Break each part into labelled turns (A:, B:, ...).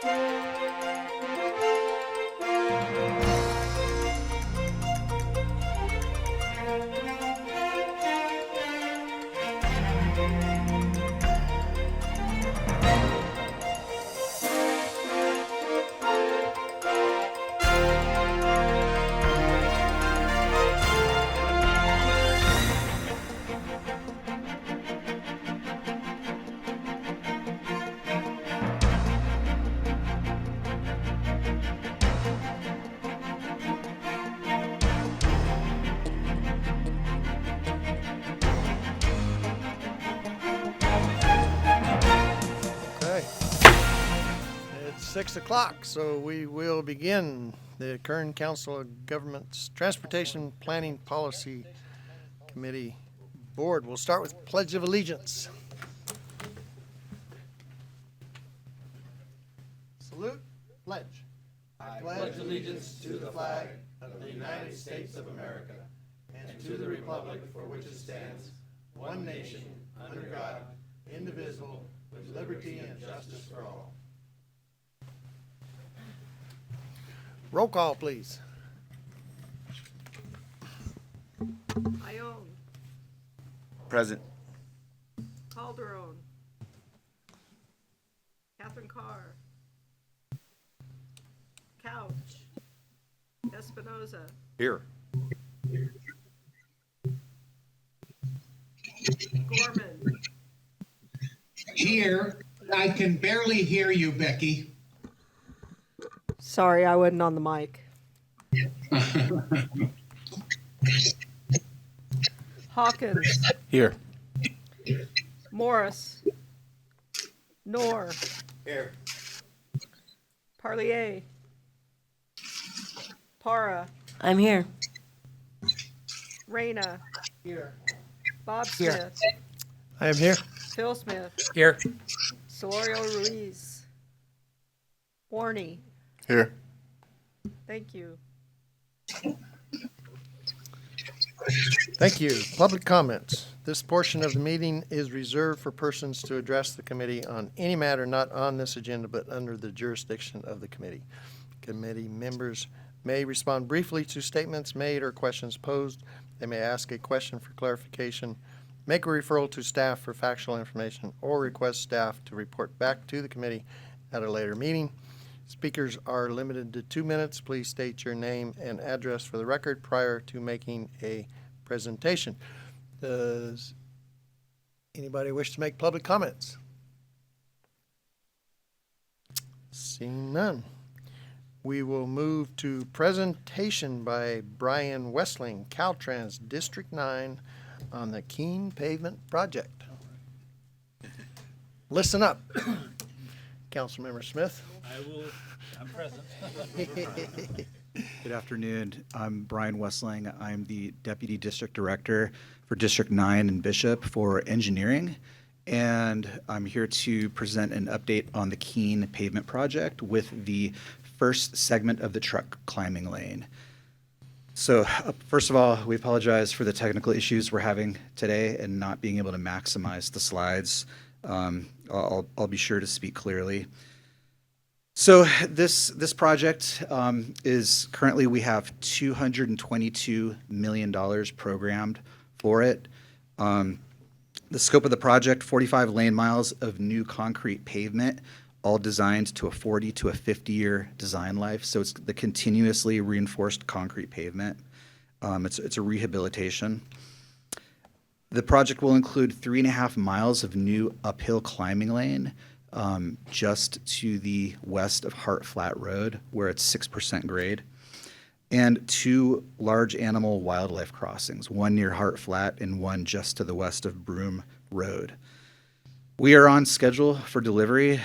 A: Okay. It's 6 o'clock, so we will begin the Kern Council of Governments Transportation Planning Policy Committee Board. We'll start with Pledge of Allegiance. Salute, pledge.
B: I pledge allegiance to the flag of the United States of America and to the republic for which it stands, one nation, under God, indivisible, with liberty and justice for all.
A: Roll call, please.
C: Ione,
D: Present.
C: Calderon, Catherine Carr, Couch, Espinoza,
D: Here.
C: Gorman,
E: Here, I can barely hear you, Becky.
C: Sorry, I wasn't on the mic. Hawkins,
D: Here.
C: Morris, Knorr,
D: Here.
C: Parlier, Para,
F: I'm here.
C: Reyna,
A: Here.
C: Bob
F: Here.
C: Smith,
A: I am here.
C: Phil Smith,
D: Here.
C: Solorio Ruiz, Warney.
D: Here.
C: Thank you.
A: Thank you. Public comments. This portion of the meeting is reserved for persons to address the committee on any matter not on this agenda but under the jurisdiction of the committee. Committee members may respond briefly to statements made or questions posed. They may ask a question for clarification, make a referral to staff for factual information, or request staff to report back to the committee at a later meeting. Speakers are limited to 2 minutes. Please state your name and address for the record prior to making a presentation. Does anybody wish to make public comments? Seeing none. We will move to presentation by Brian Westling, Caltrans District 9 on the Keene Pavement Project. Listen up, Councilmember Smith.
G: I'm present. Good afternoon. I'm Brian Westling. I'm the Deputy District Director for District 9 in Bishop for Engineering. And I'm here to present an update on the Keene Pavement Project with the first segment of the truck climbing lane. So first of all, we apologize for the technical issues we're having today and not being able to maximize the slides. I'll be sure to speak clearly. So this project is currently, we have $222 million programmed for it. The scope of the project, 45 lane miles of new concrete pavement, all designed to a 40 to a 50-year design life. So it's the continuously reinforced concrete pavement. It's a rehabilitation. The project will include 3.5 miles of new uphill climbing lane, just to the west of Hart Flat Road, where it's 6% grade, and 2 large animal wildlife crossings, one near Hart Flat and one just to the west of Broom Road. We are on schedule for delivery.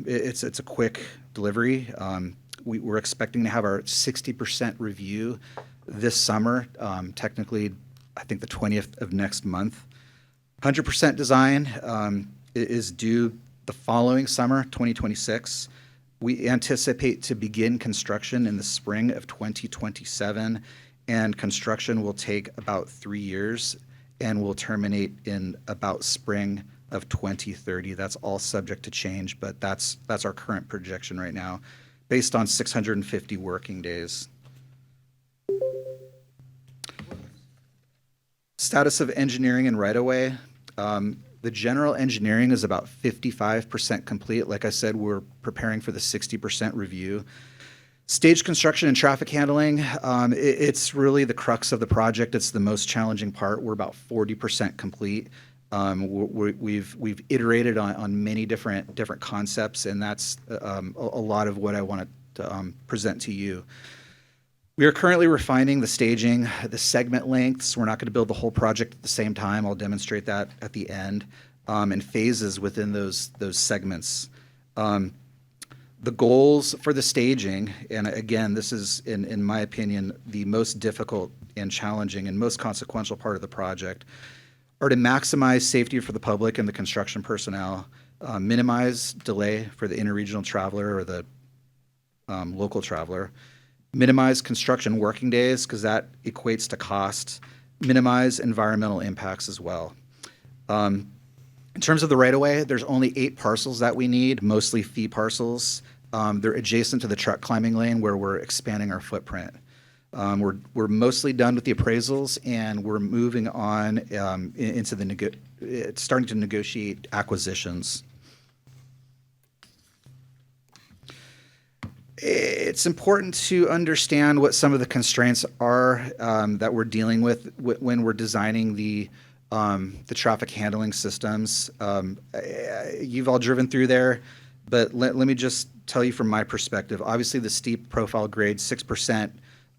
G: It's a quick delivery. We're expecting to have our 60% review this summer, technically, I think the 20th of next month. 100% design is due the following summer, 2026. We anticipate to begin construction in the spring of 2027, and construction will take about 3 years and will terminate in about spring of 2030. That's all subject to change, but that's our current projection right now, based on 650 working days. Status of engineering and right-of-way. The general engineering is about 55% complete. Like I said, we're preparing for the 60% review. Stage construction and traffic handling, it's really the crux of the project. It's the most challenging part. We're about 40% complete. We've iterated on many different concepts, and that's a lot of what I wanted to present to you. We are currently refining the staging, the segment lengths. We're not going to build the whole project at the same time. I'll demonstrate that at the end, and phases within those segments. The goals for the staging, and again, this is, in my opinion, the most difficult and challenging and most consequential part of the project, are to maximize safety for the public and the construction personnel, minimize delay for the interregional traveler or the local traveler, minimize construction working days because that equates to cost, minimize environmental impacts as well. In terms of the right-of-way, there's only 8 parcels that we need, mostly fee parcels. They're adjacent to the truck climbing lane where we're expanding our footprint. We're mostly done with the appraisals, and we're moving on into starting to negotiate acquisitions. It's important to understand what some of the constraints are that we're dealing with when we're designing the traffic handling systems. You've all driven through there, but let me just tell you from my perspective. Obviously, the steep profile grade, 6%,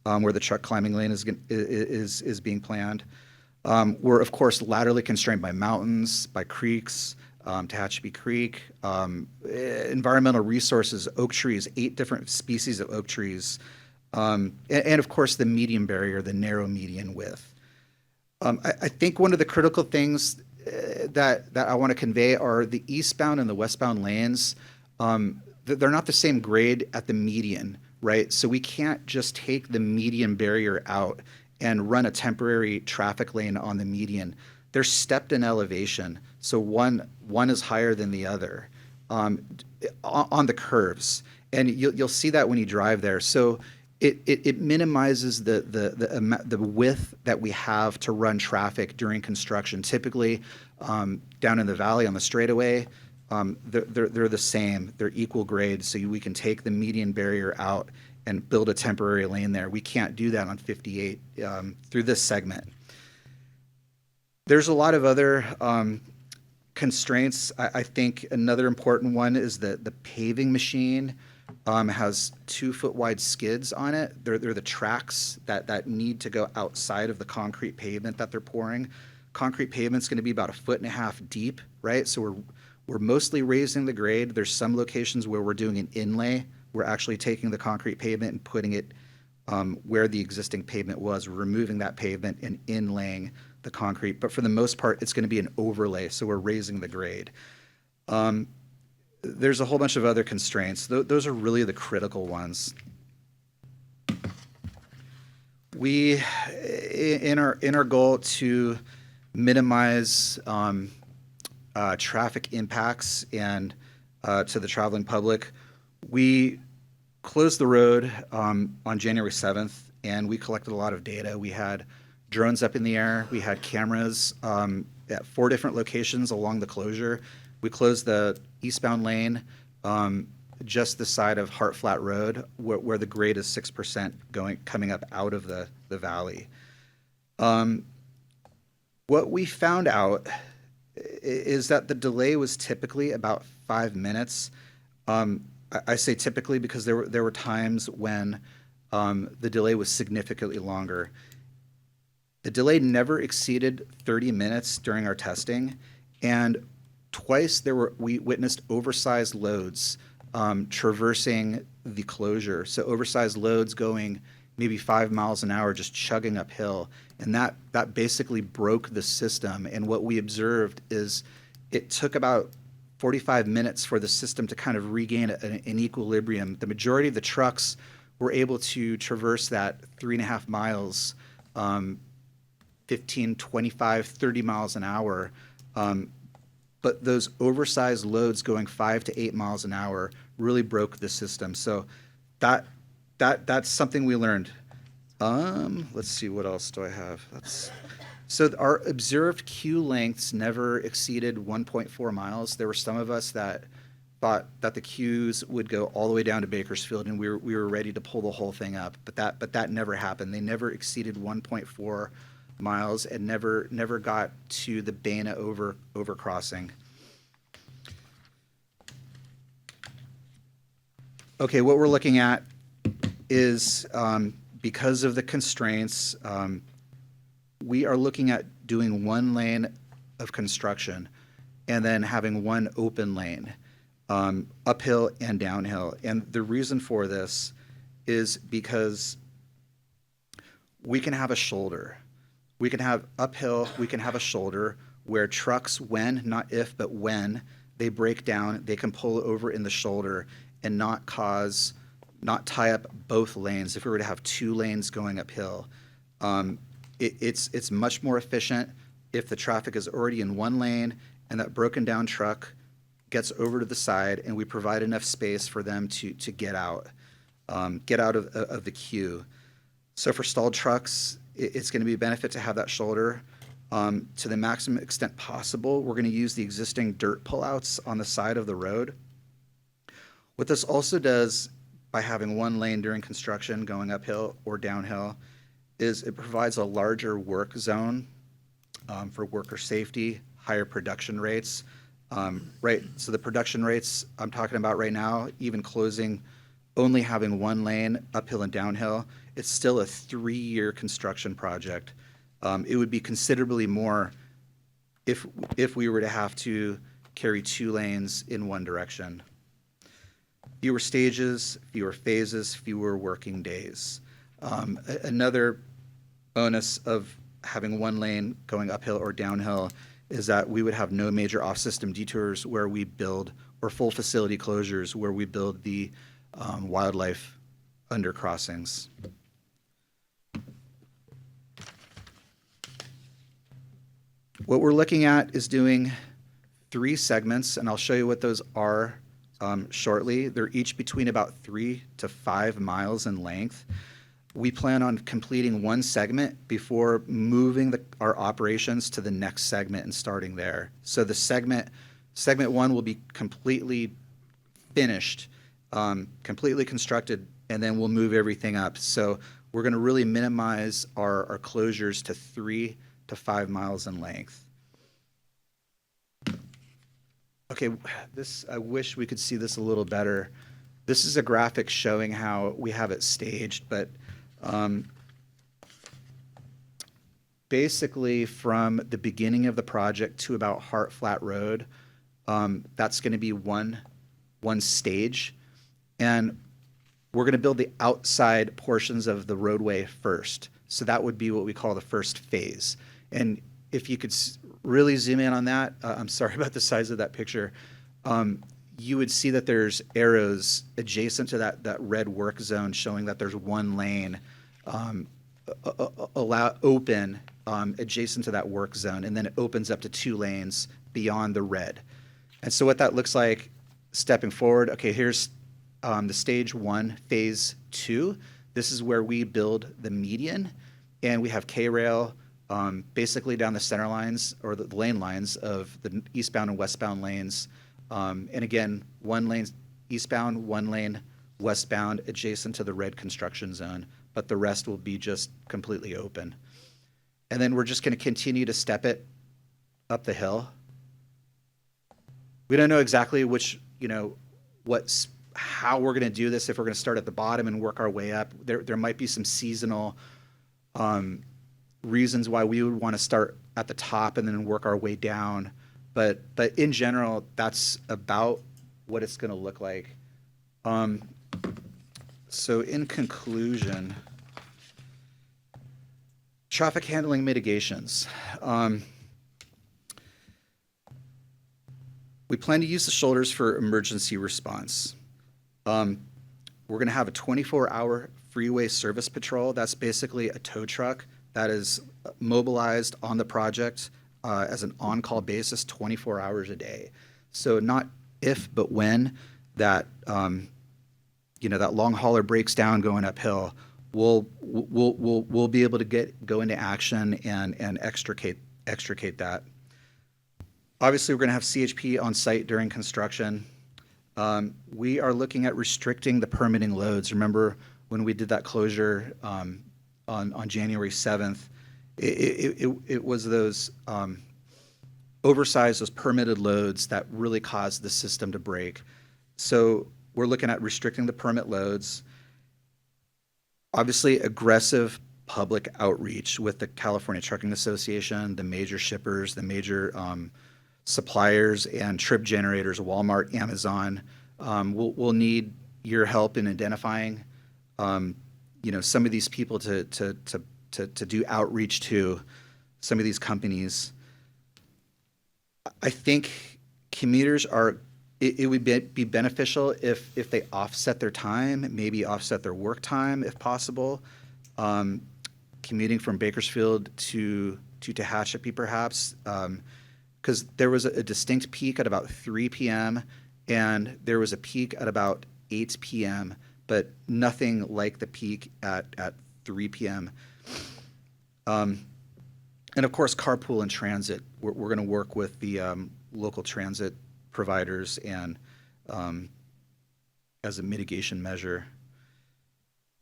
G: where the truck climbing lane is being planned. We're, of course, laterally constrained by mountains, by creeks, Tehachapi Creek, environmental resources, oak trees, 8 different species of oak trees, and of course, the median barrier, the narrow median width. I think one of the critical things that I want to convey are the eastbound and the westbound lanes. They're not the same grade at the median, right? So we can't just take the median barrier out and run a temporary traffic lane on the median. They're stepped in elevation, so one is higher than the other on the curves, and you'll see that when you drive there. So it minimizes the width that we have to run traffic during construction. Typically, down in the valley on the straightaway, they're the same. They're equal grade, so we can take the median barrier out and build a temporary lane there. We can't do that on 58 through this segment. There's a lot of other constraints. I think another important one is that the paving machine has 2-foot wide skids on it. They're the tracks that need to go outside of the concrete pavement that they're pouring. Concrete pavement's going to be about 1.5 feet deep, right? So we're mostly raising the grade. There's some locations where we're doing an inlay. We're actually taking the concrete pavement and putting it where the existing pavement was. We're removing that pavement and inlaying the concrete, but for the most part, it's going to be an overlay, so we're raising the grade. There's a whole bunch of other constraints. Those are really the critical ones. We, in our goal to minimize traffic impacts and to the traveling public, we closed the road on January 7th, and we collected a lot of data. We had drones up in the air. We had cameras at 4 different locations along the closure. We closed the eastbound lane just the side of Hart Flat Road where the grade is 6% coming up out of the valley. What we found out is that the delay was typically about 5 minutes. I say typically because there were times when the delay was significantly longer. The delay never exceeded 30 minutes during our testing, and twice we witnessed oversized loads traversing the closure. So oversized loads going maybe 5 miles an hour, just chugging uphill, and that basically broke the system. And what we observed is it took about 45 minutes for the system to kind of regain an equilibrium. The majority of the trucks were able to traverse that 3.5 miles 15, 25, 30 miles an hour. but those oversized loads going 5 to 8 miles an hour really broke the system. So that's something we learned. Let's see, what else do I have? So our observed queue lengths never exceeded 1.4 miles. There were some of us that thought that the queues would go all the way down to Bakersfield, and we were ready to pull the whole thing up, but that never happened. They never exceeded 1.4 miles and never got to the Bana overcrossing. Okay, what we're looking at is, because of the constraints, we are looking at doing one lane of construction and then having one open lane, uphill and downhill. And the reason for this is because we can have a shoulder. We can have uphill, we can have a shoulder where trucks, when, not if, but when they break down, they can pull over in the shoulder and not tie up both lanes. If we were to have 2 lanes going uphill, it's much more efficient if the traffic is already in one lane and that broken down truck gets over to the side and we provide enough space for them to get out of the queue. So for stalled trucks, it's going to be a benefit to have that shoulder. To the maximum extent possible, we're going to use the existing dirt pullouts on the side of the road. What this also does by having one lane during construction going uphill or downhill is it provides a larger work zone for worker safety, higher production rates. Right, so the production rates I'm talking about right now, even closing, only having one lane uphill and downhill, it's still a 3-year construction project. It would be considerably more if we were to have to carry 2 lanes in one direction. Fewer stages, fewer phases, fewer working days. Another bonus of having one lane going uphill or downhill is that we would have no major off-system detours where we build, or full facility closures where we build the wildlife undercrossings. What we're looking at is doing 3 segments, and I'll show you what those are shortly. They're each between about 3 to 5 miles in length. We plan on completing one segment before moving our operations to the next segment and starting there. So the segment 1 will be completely finished, completely constructed, and then we'll move everything up. So we're going to really minimize our closures to 3 to 5 miles in length. Okay, I wish we could see this a little better. This is a graphic showing how we have it staged, but basically from the beginning of the project to about Hart Flat Road, that's going to be one stage, and we're going to build the outside portions of the roadway first. So that would be what we call the first phase. And if you could really zoom in on that, I'm sorry about the size of that picture, you would see that there's arrows adjacent to that red work zone showing that there's one lane open adjacent to that work zone, and then it opens up to 2 lanes beyond the red. And so what that looks like stepping forward, okay, here's the stage 1, phase 2. This is where we build the median, and we have K-rail basically down the center lines or the lane lines of the eastbound and westbound lanes. And again, 1 lane eastbound, 1 lane westbound adjacent to the red construction zone, but the rest will be just completely open. And then we're just going to continue to step it up the hill. We don't know exactly how we're going to do this, if we're going to start at the bottom and work our way up. There might be some seasonal reasons why we would want to start at the top and then work our way down. But in general, that's about what it's going to look like. So in conclusion, traffic handling mitigations. We plan to use the shoulders for emergency response. We're going to have a 24-hour freeway service patrol. That's basically a tow truck that is mobilized on the project as an on-call basis 24 hours a day. So not if, but when that, that long hauler breaks down going uphill, we'll be able to go into action and extricate that. Obviously, we're going to have CHP on site during construction. We are looking at restricting the permitting loads. Remember when we did that closure on January 7th, it was those oversized, those permitted loads that really caused the system to break. So we're looking at restricting the permit loads. Obviously, aggressive public outreach with the California Trucking Association, the major shippers, the major suppliers and trip generators, Walmart, Amazon. We'll need your help in identifying, some of these people to do outreach to, some of these companies. I think commuters it would be beneficial if they offset their time, maybe offset their work time if possible. Commuting from Bakersfield to Tehachapi perhaps, because there was a distinct peak at about 3 p.m. and there was a peak at about 8 p.m., but nothing like the peak at 3 p.m. And of course, carpool and transit. We're going to work with the local transit providers and as a mitigation measure.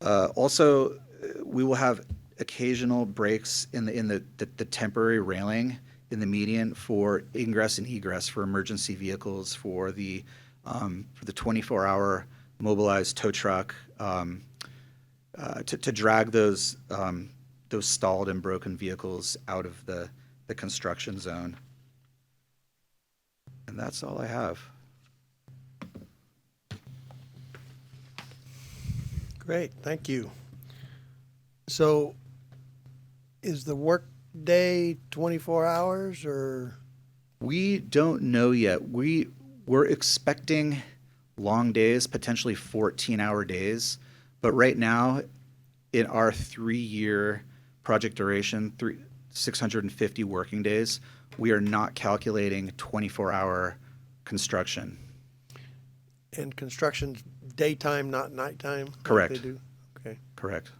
G: Also, we will have occasional breaks in the temporary railing in the median for ingress and egress for emergency vehicles, for the 24-hour mobilized tow truck, to drag those stalled and broken vehicles out of the construction zone. And that's all I have.
A: Great, thank you. So is the work day 24 hours or?
G: We don't know yet. We're expecting long days, potentially 14-hour days. But right now, in our 3-year project duration, 650 working days, we are not calculating 24-hour construction.
A: And construction's daytime, not nighttime? like
G: Correct.
A: They do? Okay.
G: Correct.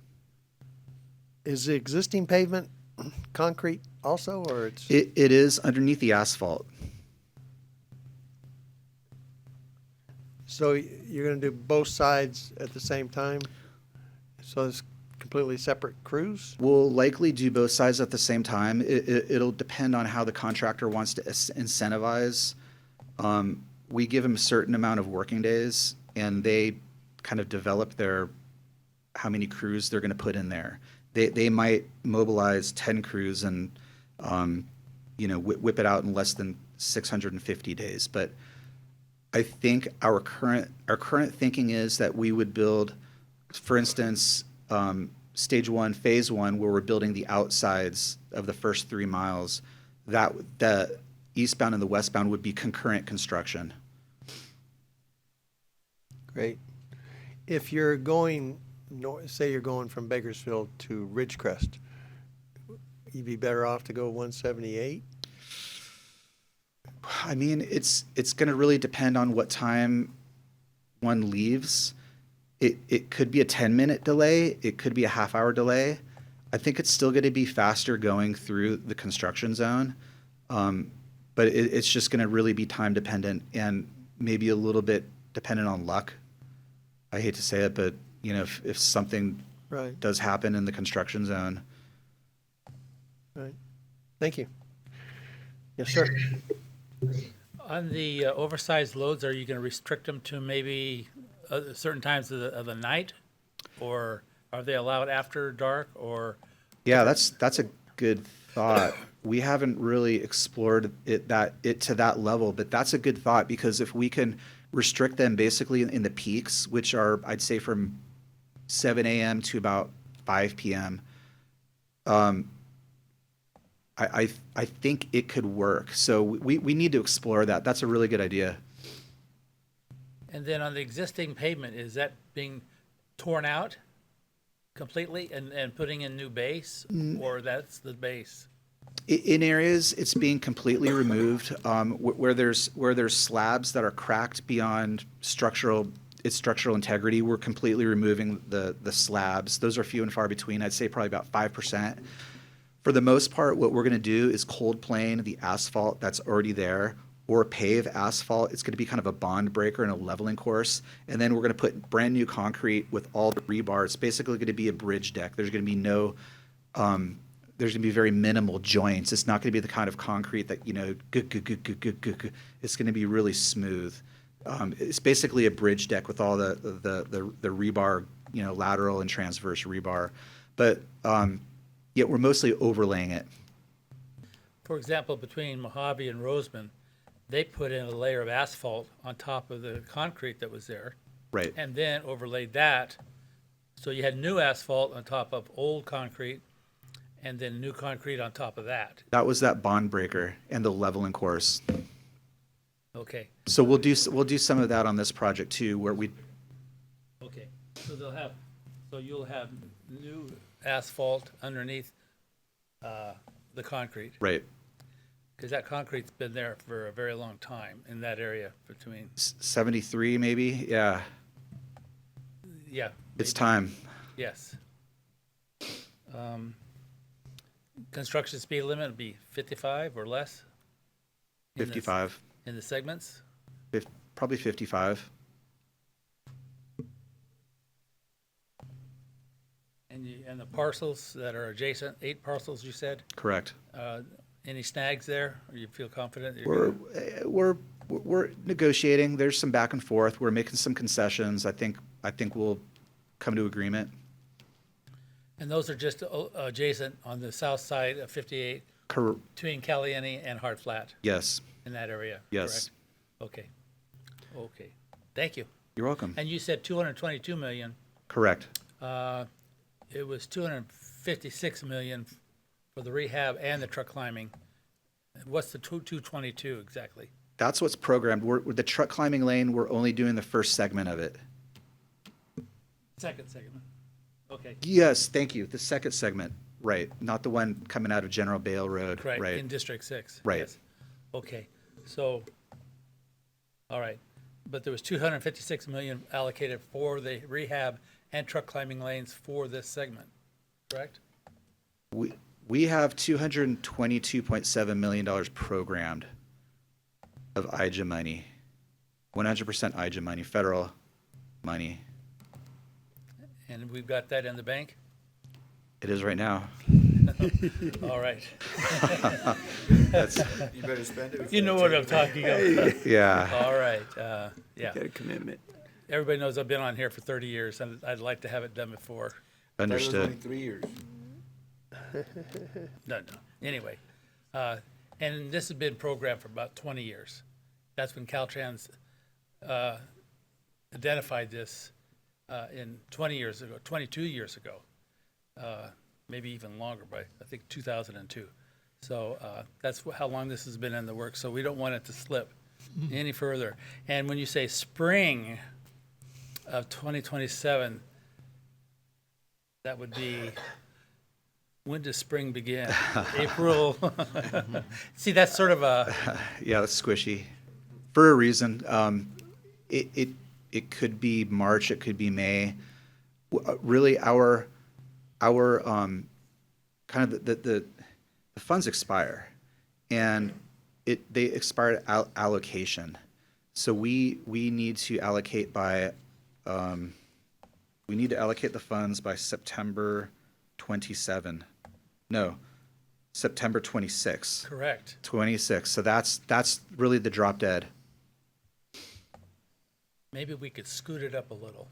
A: Is the existing pavement concrete also, or it's?
G: It is underneath the asphalt.
A: So you're going to do both sides at the same time? So it's completely separate crews?
G: We'll likely do both sides at the same time. It'll depend on how the contractor wants to incentivize. We give them a certain amount of working days, and they kind of develop how many crews they're going to put in there. They might mobilize 10 crews and whip it out in less than 650 days. But I think our current thinking is that we would build, for instance, stage 1, phase 1, where we're building the outsides of the first 3 miles. That the eastbound and the westbound would be concurrent construction.
A: Great. If you're going, say you're going from Bakersfield to Ridgecrest, you'd be better off to go 178?
G: I mean, it's going to really depend on what time one leaves. It could be a 10-minute delay. It could be a half-hour delay. I think it's still going to be faster going through the construction zone, but it's just going to really be time dependent and maybe a little bit dependent on luck. I hate to say it, but if something
A: Right,
G: does happen in the construction zone.
A: right. Thank you. Yes, sir.
B: On the oversized loads, are you going to restrict them to maybe certain times of the night? Or are they allowed after dark or?
G: Yeah, that's a good thought. We haven't really explored it to that level, but that's a good thought, because if we can restrict them basically in the peaks, which are, I'd say, from 7 a.m. to about 5 p.m., I think it could work. So we need to explore that. That's a really good idea.
B: And then on the existing pavement, is that being torn out completely and putting in new base, or that's the base?
G: In areas, it's being completely removed. Where there's slabs that are cracked beyond structural integrity, we're completely removing the slabs. Those are few and far between. I'd say probably about 5%. For the most part, what we're going to do is cold plane the asphalt that's already there, or pave asphalt. It's going to be kind of a bond breaker and a leveling course, and then we're going to put brand new concrete with all the rebar. It's basically going to be a bridge deck. There's going to be no there's going to be very minimal joints. It's not going to be the kind of concrete that, it's going to be really smooth. It's basically a bridge deck with all the rebar, lateral and transverse rebar. But yet we're mostly overlaying it.
F: For example, between Mojave and Roseman, they put in a layer of asphalt on top of the concrete that was there.
G: Right.
F: And then overlaid that. So you had new asphalt on top of old concrete, and then new concrete on top of that.
G: That was that bond breaker and the leveling course.
F: Okay,
G: So we'll do some of that on this project too, where we
F: okay. So you'll have new asphalt underneath the concrete.
G: right.
F: Because that concrete's been there for a very long time in that area between,
G: 73 maybe. Yeah,
F: yeah.
G: it's
F: maybe.
G: time.
F: Yes. Construction speed limit would be 55 or less? In the-
G: 55.
F: In the segments?
G: Probably 55.
F: And the parcels that are adjacent, 8 parcels you said?
G: Correct.
F: Any snags there, or you feel confident? that you're
G: We're negotiating. There's some back and forth. We're making some concessions. I think we'll come to agreement.
F: And those are just adjacent on the south side of 58 between Caliente and Hard Flat
G: Yes.
F: in that area?
G: Yes.
F: Correct? Okay. Thank you.
G: You're welcome.
F: And you said 222 million.
G: Correct.
F: It was 256 million for the rehab and the truck climbing. What's the 222 exactly?
G: That's what's programmed. The truck climbing lane, we're only doing the first segment of it.
F: Second segment. Okay.
G: Yes, thank you. The second segment, right. Not the one coming out of General Bale Road.
F: Correct,
G: Right.
F: in District 6.
G: Right.
F: Yes. Okay, so, all right. But there was 256 million allocated for the rehab and truck climbing lanes for this segment, correct?
G: We have $222.7 million programmed of IJA money, 100% IJA money, federal money.
F: And we've got that in the bank?
G: It is right now.
F: All right.
D: You better spend it.
F: You know what I'm talking about.
G: Yeah.
F: All right, yeah.
D: Got a commitment.
F: Everybody knows I've been on here for 30 years, and I'd like to have it done before.
D: That was only
G: Understood.
D: 3 years.
F: No. Anyway, and this has been programmed for about 20 years. That's when Caltrans identified this in 22 years ago, maybe even longer, but I think 2002. So that's how long this has been in the works. So we don't want it to slip any further. And when you say spring of 2027, that would be, when does spring begin? April? See, that's sort of a,
G: Yeah, that's squishy. For a reason. It could be March, it could be May. Really, our kind of the funds expire, and they expire at allocation. So we need to allocate by we need to allocate the funds by September 27. No, September 26.
F: correct.
G: 26. So that's really the drop dead.
F: Maybe we could scoot it up a little.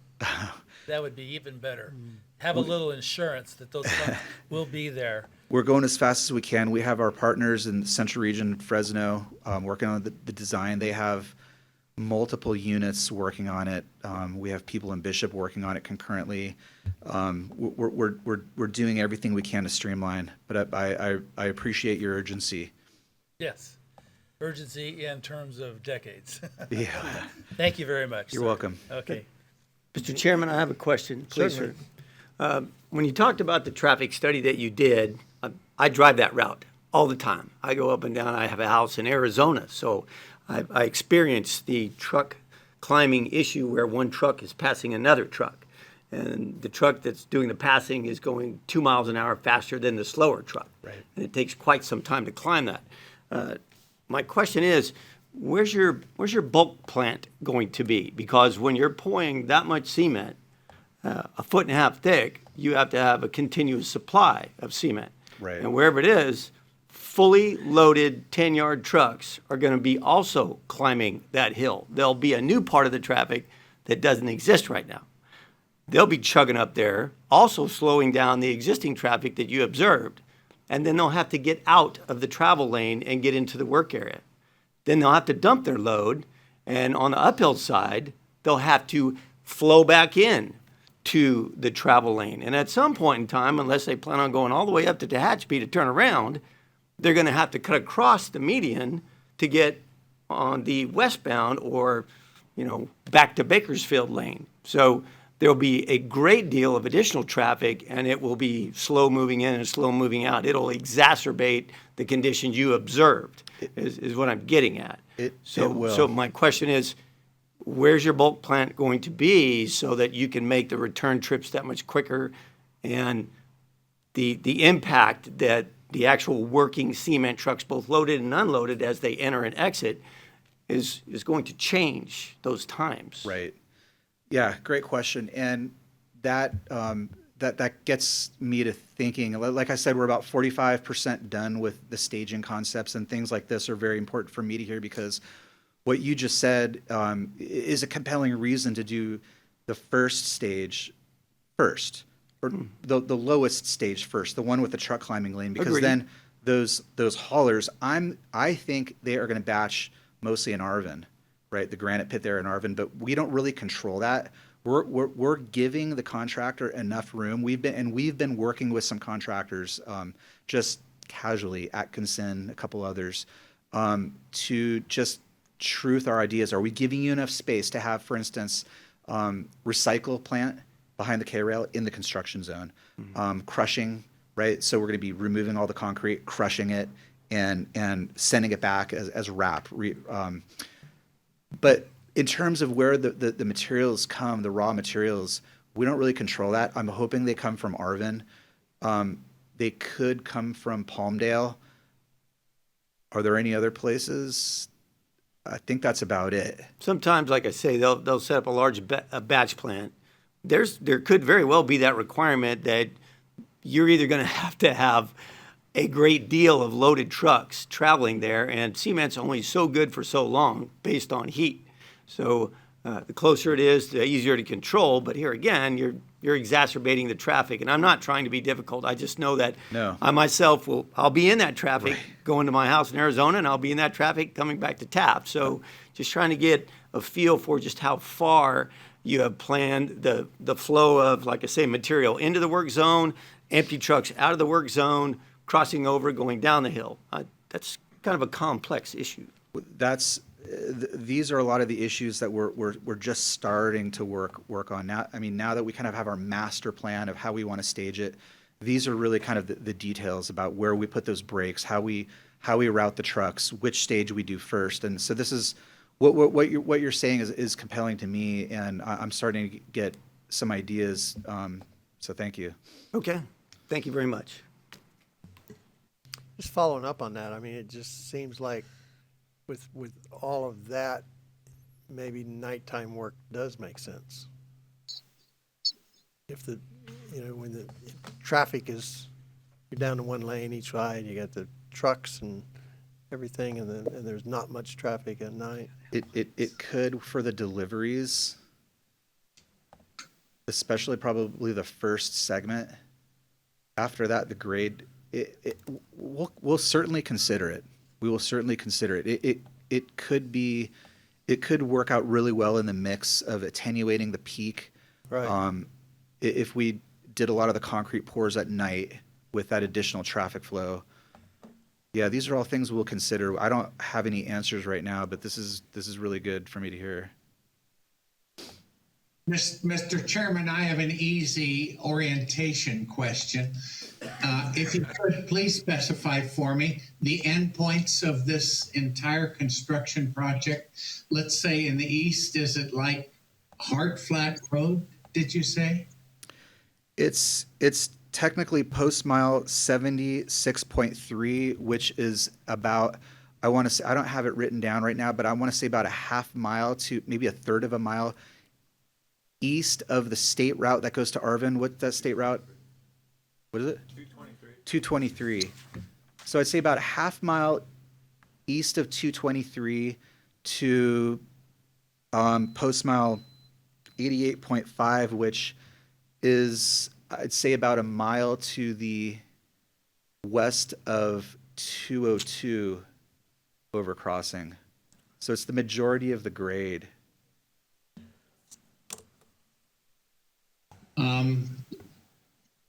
F: That would be even better. Have a little insurance that those funds will be there.
G: We're going as fast as we can. We have our partners in the Central Region, Fresno, working on the design. They have multiple units working on it. We have people in Bishop working on it concurrently. We're doing everything we can to streamline, but I appreciate your urgency.
F: Yes. Urgency in terms of decades.
G: Yeah,
F: Thank you very much.
G: you're
F: sir.
G: welcome.
F: Okay.
B: Mr. Chairman, I have a question, please,
A: Certainly.
B: sir. When you talked about the traffic study that you did, I drive that route.
H: all the time. I go up and down. I have a house in Arizona, so I experience the truck climbing issue where one truck is passing another truck. And the truck that's doing the passing is going 2 miles an hour faster than the slower truck.
G: Right.
H: And it takes quite some time to climb that. My question is, where's your bulk plant going to be? Because when you're pouring that much cement, 1.5 feet thick, you have to have a continuous supply of cement.
G: Right.
H: And wherever it is, fully loaded 10-yard trucks are going to be also climbing that hill. There'll be a new part of the traffic that doesn't exist right now. They'll be chugging up there, also slowing down the existing traffic that you observed. And then they'll have to get out of the travel lane and get into the work area. Then they'll have to dump their load. And on the uphill side, they'll have to flow back in to the travel lane. And at some point in time, unless they plan on going all the way up to Tehachapi to turn around, they're going to have to cut across the median to get on the westbound or, back to Bakersfield lane. So there'll be a great deal of additional traffic, and it will be slow moving in and slow moving out. It'll exacerbate the conditions you observed, is what I'm getting at.
G: It will.
H: So my question is, where's your bulk plant going to be so that you can make the return trips that much quicker, and the impact that the actual working cement trucks, both loaded and unloaded, as they enter and exit, is going to change those times?
G: Right. Yeah, great question. And that that gets me to thinking, like I said, we're about 45% done with the staging concepts, and things like this are very important for me to hear, because what you just said is a compelling reason to do the first stage first, or the lowest stage first, the one with the truck climbing lane, because
H: Agreed.
G: then those haulers, I think they are going to batch mostly in Arvin, right? The granite pit there in Arvin, but we don't really control that. We're giving the contractor enough room. We've been working with some contractors, just casually, Atkinson, a couple others, to just truth our ideas. Are we giving you enough space to have, for instance, recycle plant behind the K-rail in the construction zone, crushing, right? So we're going to be removing all the concrete, crushing it, and sending it back as wrap. But in terms of where the materials come, the raw materials, we don't really control that. I'm hoping they come from Arvin. They could come from Palmdale. Are there any other places? I think that's about it.
H: Sometimes, like I say, they'll set up a large batch plant. There could very well be that requirement that you're either going to have a great deal of loaded trucks traveling there, and cement's only so good for so long based on heat. So the closer it is, the easier to control. But here again, you're exacerbating the traffic, and I'm not trying to be difficult. I just know that I myself I'll be in that traffic going to my house in Arizona, and I'll be in that traffic coming back to Taft. So just trying to get a feel for just how far you have planned the flow of, like I say, material into the work zone, empty trucks out of the work zone, crossing over, going down the hill. That's kind of a complex issue.
G: These are a lot of the issues that we're just starting to work on now. I mean, now that we kind of have our master plan of how we want to stage it, these are really kind of the details about where we put those brakes, how we route the trucks, which stage we do first. And so this is what you're saying is compelling to me, and I'm starting to get some ideas. So thank you.
H: Okay, thank you very much.
A: Just following up on that, I mean, it just seems like with all of that, maybe nighttime work does make sense. If when the traffic is, you're down to one lane each side, you got the trucks and everything, and there's not much traffic at night.
G: It could for the deliveries, especially probably the first segment. After that, the grade, we'll certainly consider it. We will certainly consider it. It could work out really well in the mix of attenuating the peak.
A: Right.
G: If we did a lot of the concrete pours at night with that additional traffic flow. Yeah, these are all things we'll consider. I don't have any answers right now, but this is really good for me to hear.
E: Mr. Chairman, I have an easy orientation question. If you could, please specify for me the endpoints of this entire construction project. Let's say in the east, is it like Hard Flat Road, did you say?
G: It's technically post mile 76.3, which is about, I want to say, I don't have it written down right now, but I want to say about a half mile to maybe a third of a mile east of the state route that goes to Arvin. What's that state route? What is it? 223. So I'd say about a half mile east of 223 to post mile 88.5, which is, I'd say, about a mile to the west of 202 overcrossing. So it's the majority of the grade.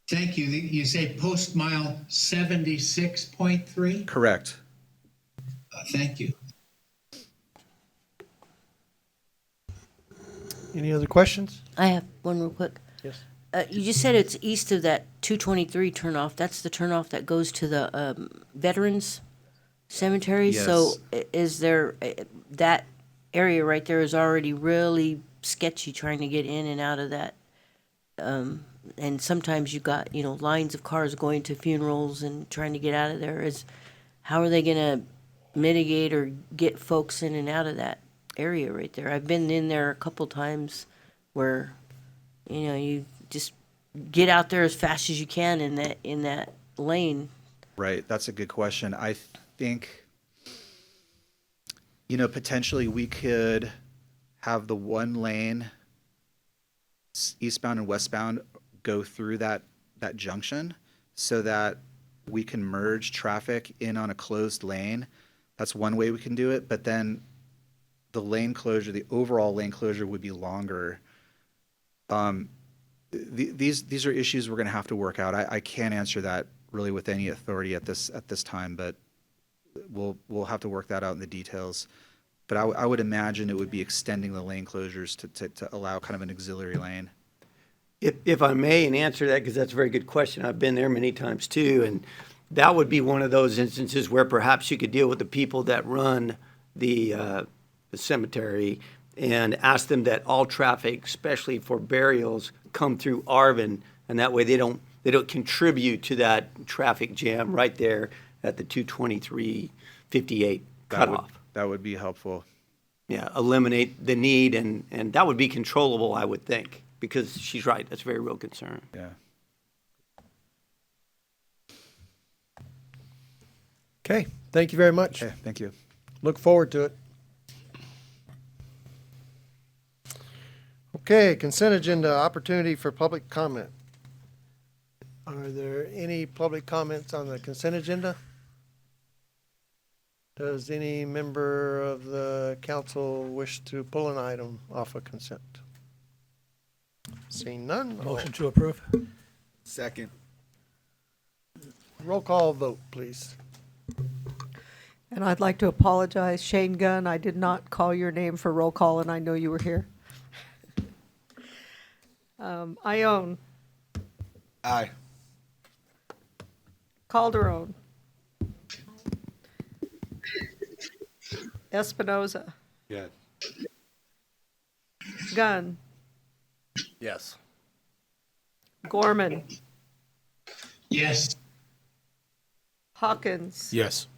E: Thank you. You say post mile 76.3?
G: Correct.
E: Thank you.
A: Any other questions?
I: I have one real quick.
A: Yes.
I: You just said it's east of that 223 turnoff. That's the turnoff that goes to the Veterans Cemetery.
G: Yes.
I: So is there, that area right there is already really sketchy trying to get in and out of that. And sometimes you got, lines of cars going to funerals and trying to get out of there. How are they going to mitigate or get folks in and out of that area right there? I've been in there a couple times where, you just get out there as fast as you can in that lane.
G: Right. That's a good question. I think, potentially we could have the one lane eastbound and westbound go through that junction so that we can merge traffic in on a closed lane. That's one way we can do it. But then the overall lane closure would be longer. These are issues we're going to have to work out. I can't answer that really with any authority at this time, but we'll have to work that out in the details. But I would imagine it would be extending the lane closures to allow kind of an auxiliary lane.
H: If I may, and answer that, because that's a very good question. I've been there many times too, and that would be one of those instances where perhaps you could deal with the people that run the cemetery and ask them that all traffic, especially for burials, come through Arvin, and that way they don't contribute to that traffic jam right there at the 223-58 cutoff.
G: That would be helpful.
H: Yeah, eliminate the need, and that would be controllable, I would think, because she's right. That's a very real concern.
G: Yeah.
A: Okay, thank you very much.
G: Okay, thank you.
A: Look forward to it. Okay, consent agenda, opportunity for public comment. Are there any public comments on the consent agenda? Does any member of the council wish to pull an item off of consent? Seeing none,
F: Motion to approve?
D: Second.
A: roll call vote, please.
C: And I'd like to apologize, Shane Gunn, I did not call your name for roll call, and I know you were here. Ione,
D: Aye.
C: Calderon, Espinoza,
D: Yes.
C: Gunn,
B: Yes.
C: Gorman,
E: Yes.
C: Hawkins,
B: Yes.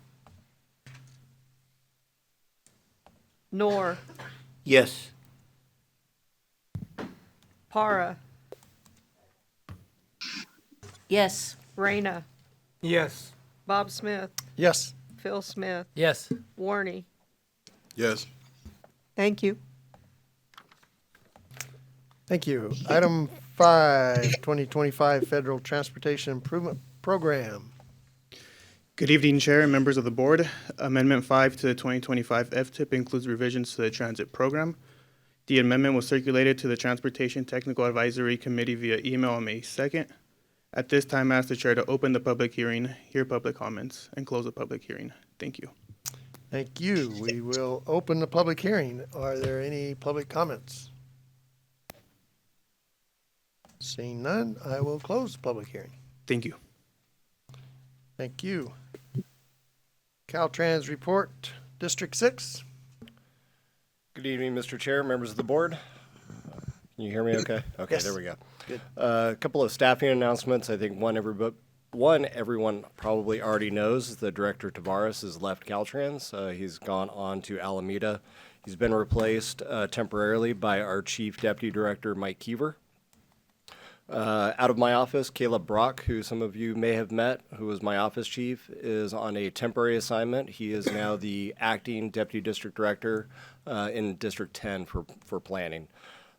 C: Knorr,
H: Yes.
C: Para,
I: Yes.
C: Reyna,
B: Yes.
C: Bob Smith,
A: Yes.
C: Phil Smith,
F: Yes.
C: Warney.
D: Yes.
C: Thank you.
A: Thank you. Item 5, 2025 Federal Transportation Improvement Program.
J: Good evening, Chair and members of the board. Amendment 5 to the 2025 FTIP includes revisions to the transit program. The amendment was circulated to the Transportation Technical Advisory Committee via email on May 2nd. At this time, I ask the Chair to open the public hearing, hear public comments, and close the public hearing. Thank you.
A: Thank you. We will open the public hearing. Are there any public comments? Seeing none, I will close the public hearing.
J: Thank you.
A: Thank you. Caltrans report, District 6.
K: Good evening, Mr. Chair, members of the board. Can you hear me okay? Okay,
A: Yes.
K: there we go.
A: Good.
K: A couple of staffing announcements. I think one everyone probably already knows is that Director Tavares has left Caltrans. He's gone on to Alameda. He's been replaced temporarily by our Chief Deputy Director, Mike Keever. Out of my office, Caleb Brock, who some of you may have met, who was my office chief, is on a temporary assignment. He is now the acting deputy district director in District 10 for planning.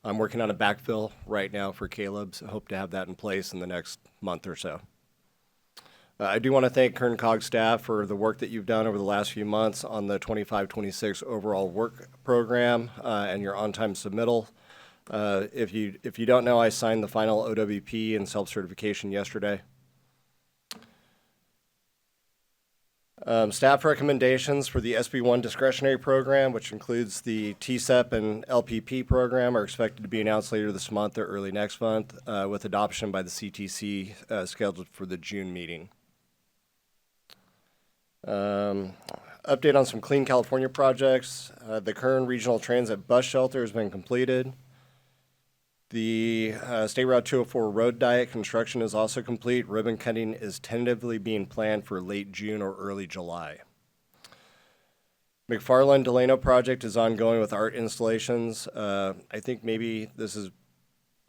K: I'm working on a backfill right now for Caleb, so hope to have that in place in the next month or so. I do want to thank Kern COG staff for the work that you've done over the last few months on the 25-26 overall work program and your on-time submittal. If you don't know, I signed the final OWP and self-certification yesterday. Staff recommendations for the SB1 discretionary program, which includes the TSEP and LPP program, are expected to be announced later this month or early next month, with adoption by the CTC scheduled for the June meeting. Update on some Clean California projects. The Kern Regional Transit Bus Shelter has been completed. The State Route 204 road diet construction is also complete. Ribbon cutting is tentatively being planned for late June or early July. McFarland Delano project is ongoing with art installations. I think maybe this is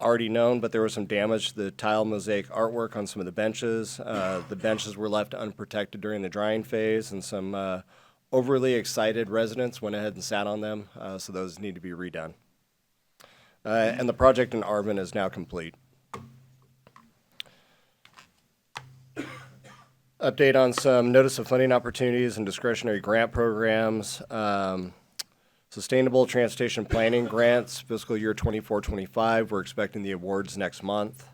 K: already known, but there was some damage to the tile mosaic artwork on some of the benches. The benches were left unprotected during the drying phase, and some overly excited residents went ahead and sat on them, so those need to be redone. And the project in Arvin is now complete. Update on some notice of funding opportunities and discretionary grant programs. Sustainable Transportation Planning Grants, fiscal year 24-25. We're expecting the awards next month.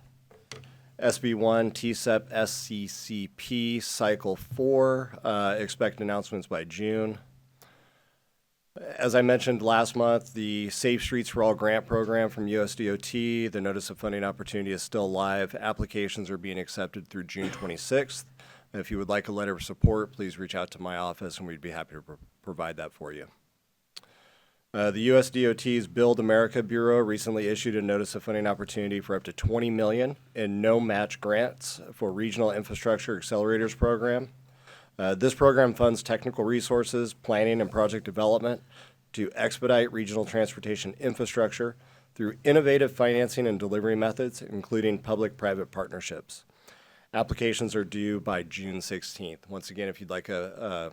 K: SB1, TSEP, SCCP, Cycle 4. Expect announcements by June. As I mentioned last month, the Safe Streets for All grant program from USDOT, the notice of funding opportunity is still live. Applications are being accepted through June 26th. If you would like a letter of support, please reach out to my office and we'd be happy to provide that for you. The USDOT's Build America Bureau recently issued a notice of funding opportunity for up to $20 million in no-match grants for Regional Infrastructure Accelerators Program. This program funds technical resources, planning, and project development to expedite regional transportation infrastructure through innovative financing and delivery methods, including public-private partnerships. Applications are due by June 16th. Once again, if you'd like a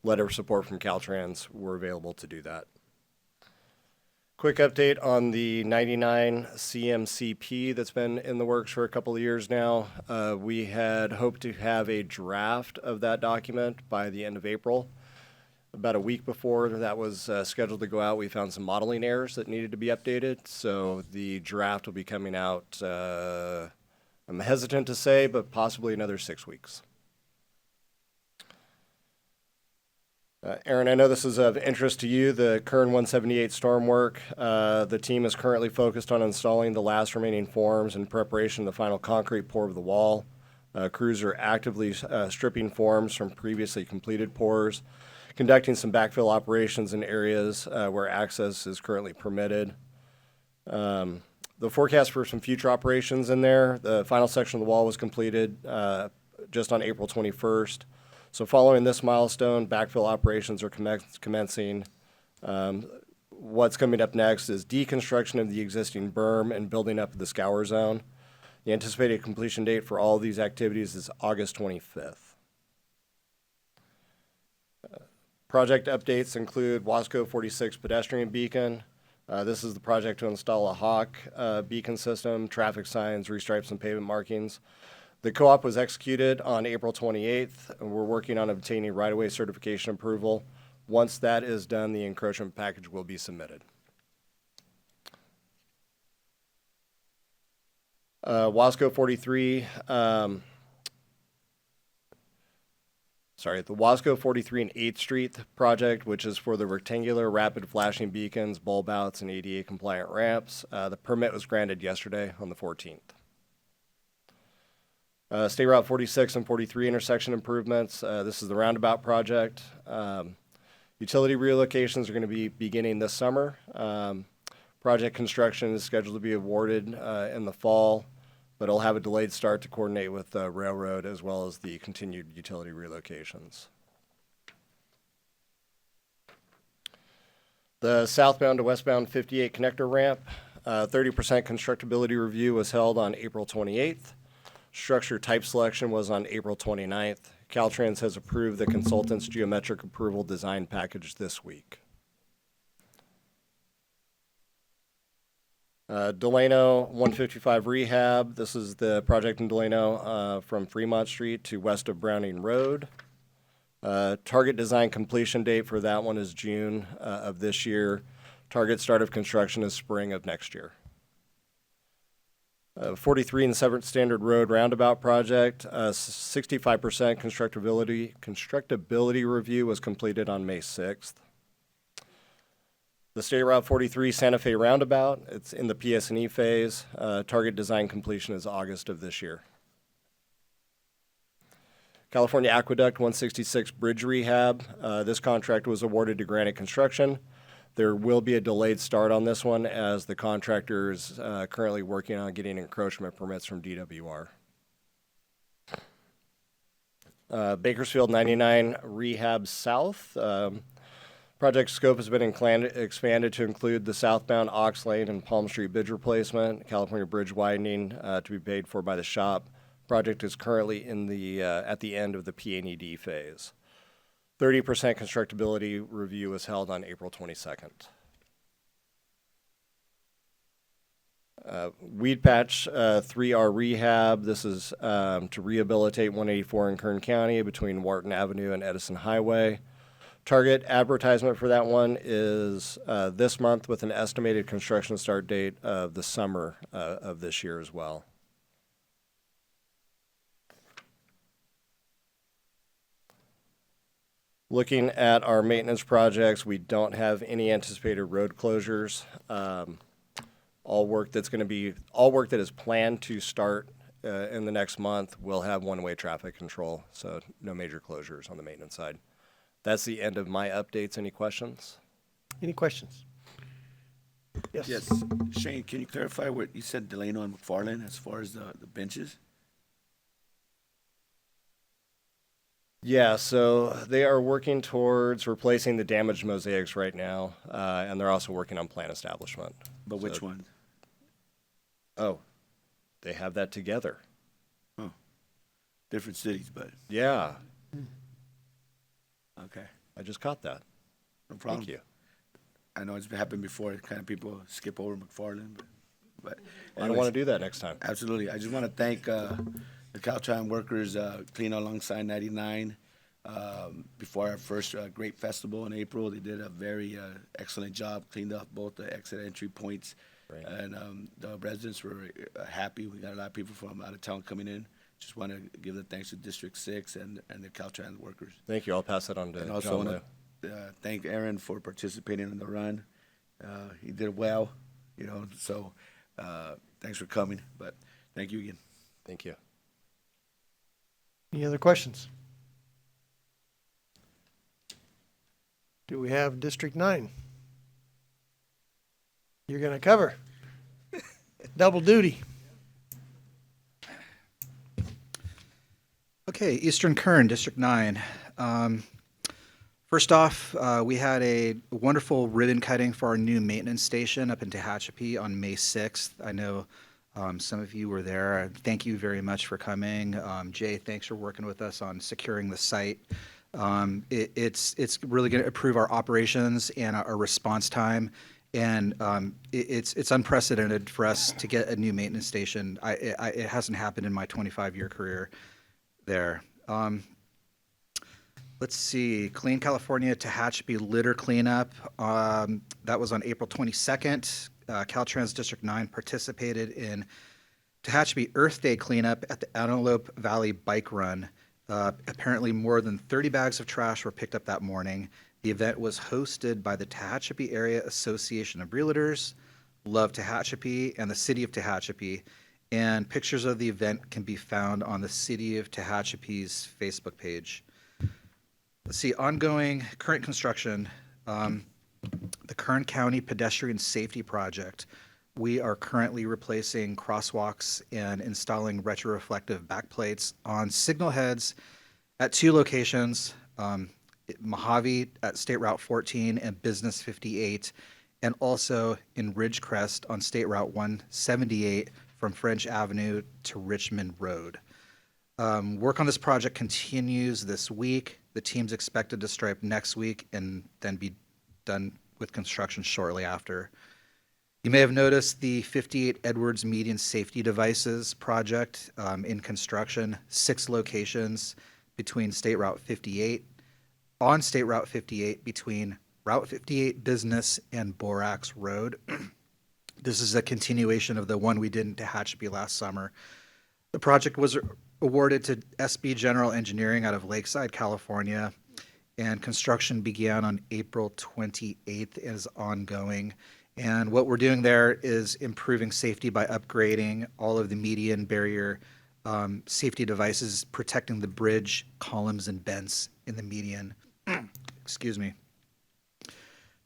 K: letter of support from Caltrans, we're available to do that. Quick update on the 99 CMCP that's been in the works for a couple of years now. We had hoped to have a draft of that document by the end of April. About a week before that was scheduled to go out, we found some modeling errors that needed to be updated. So the draft will be coming out, I'm hesitant to say, but possibly another 6 weeks. Aaron, I know this is of interest to you, the Kern 178 storm work. The team is currently focused on installing the last remaining forms in preparation of the final concrete pour of the wall. Crews are actively stripping forms from previously completed pours, conducting some backfill operations in areas where access is currently permitted. The forecast for some future operations in there, the final section of the wall was completed just on April 21st. So following this milestone, backfill operations are commencing. What's coming up next is deconstruction of the existing berm and building up the scour zone. The anticipated completion date for all of these activities is August 25th. Project updates include Wasco 46 pedestrian beacon. This is the project to install a Hawk beacon system, traffic signs, restripe some pavement markings. The co-op was executed on April 28th, and we're working on obtaining right-of-way certification approval. Once that is done, the encroachment package will be submitted. Wasco 43, the Wasco 43 and 8th Street project, which is for the rectangular rapid flashing beacons, bulb outs, and ADA compliant ramps. The permit was granted yesterday on the 14th. State Route 46 and 43 intersection improvements. This is the roundabout project. Utility relocations are going to be beginning this summer. Project construction is scheduled to be awarded in the fall, but it'll have a delayed start to coordinate with the railroad as well as the continued utility relocations. The southbound to westbound 58 connector ramp, 30% constructability review was held on April 28th. Structure type selection was on April 29th. Caltrans has approved the consultant's geometric approval design package this week. Delano 155 rehab. This is the project in Delano from Fremont Street to west of Browning Road. Target design completion date for that one is June of this year. Target start of construction is spring of next year. 43 and 7th Standard Road roundabout project, 65% constructability review was completed on May 6th. The State Route 43 Santa Fe roundabout, it's in the PS&E phase. Target design completion is August of this year. California Aqueduct 166 bridge rehab. This contract was awarded to Granite Construction. There will be a delayed start on this one as the contractor is currently working on getting encroachment permits from DWR. Bakersfield 99 Rehab South. Project scope has been expanded to include the southbound Ox Lane and Palm Street bridge replacement, California bridge widening to be paid for by the shop. Project is currently in the at the end of the P&ED phase. 30% constructability review was held on April 22nd. Weed Patch 3R Rehab. This is to rehabilitate 184 in Kern County between Wharton Avenue and Edison Highway. Target advertisement for that one is this month with an estimated construction start date of the summer of this year as well. Looking at our maintenance projects, we don't have any anticipated road closures. All work that is planned to start in the next month will have one-way traffic control, so no major closures on the maintenance side. That's the end of my updates. Any questions?
A: Any questions? Yes.
B: Yes. Shane, can you clarify what you said, Delano and McFarland, as far as the benches?
K: Yeah, so they are working towards replacing the damaged mosaics right now, and they're also working on plan establishment.
B: But which one?
K: Oh, they have that together.
B: Oh, different cities, but
K: Yeah,
B: okay.
K: I just caught that.
B: No problem.
K: Thank you.
B: I know it's happened before. Kind of people skip over McFarland, but
K: I don't want to do that next time.
B: Absolutely. I just want to thank the Caltrans workers clean alongside 99 before our first great festival in April. They did a very excellent job, cleaned up both the exit entry points.
K: Right.
B: And the residents were happy. We got a lot of people from out of town coming in. Just want to give the thanks to District 6 and the Caltrans workers.
K: Thank you. I'll pass that on to
B: And also
K: John
B: want to thank Aaron for participating in the run. He did well, so thanks for coming. But thank you again.
K: Thank you.
A: Any other questions? Do we have District 9? You're going to cover. Double duty.
G: Okay, Eastern Kern, District 9. First off, we had a wonderful ribbon cutting for our new maintenance station up in Tehachapi on May 6th. I know some of you were there. Thank you very much for coming. Jay, thanks for working with us on securing the site. It's really going to improve our operations and our response time. And it's unprecedented for us to get a new maintenance station. It hasn't happened in my 25-year career there. Let's see, Clean California Tehachapi litter cleanup. That was on April 22nd. Caltrans District 9 participated in Tehachapi Earth Day cleanup at the Antelope Valley Bike Run. Apparently more than 30 bags of trash were picked up that morning. The event was hosted by the Tehachapi Area Association of Realtors, Love Tehachapi, and the City of Tehachapi. and pictures of the event can be found on the City of Tehachapi's Facebook page. Let's see, ongoing current construction, the Kern County Pedestrian Safety Project. We are currently replacing crosswalks and installing retroreflective backplates on signal heads at 2 locations, Mojave at State Route 14 and Business 58, and also in Ridgecrest on State Route 178 from French Avenue to Richmond Road. Work on this project continues this week. The team's expected to stripe next week and then be done with construction shortly after. You may have noticed the 58 Edwards Median Safety Devices project in construction, 6 locations between State Route 58, on State Route 58 between Route 58 Business and Borax Road. This is a continuation of the one we did in Tehachapi last summer. The project was awarded to SB General Engineering out of Lakeside, California, and construction began on April 28th and is ongoing. And what we're doing there is improving safety by upgrading all of the median barrier safety devices, protecting the bridge, columns, and bents in the median. Excuse me.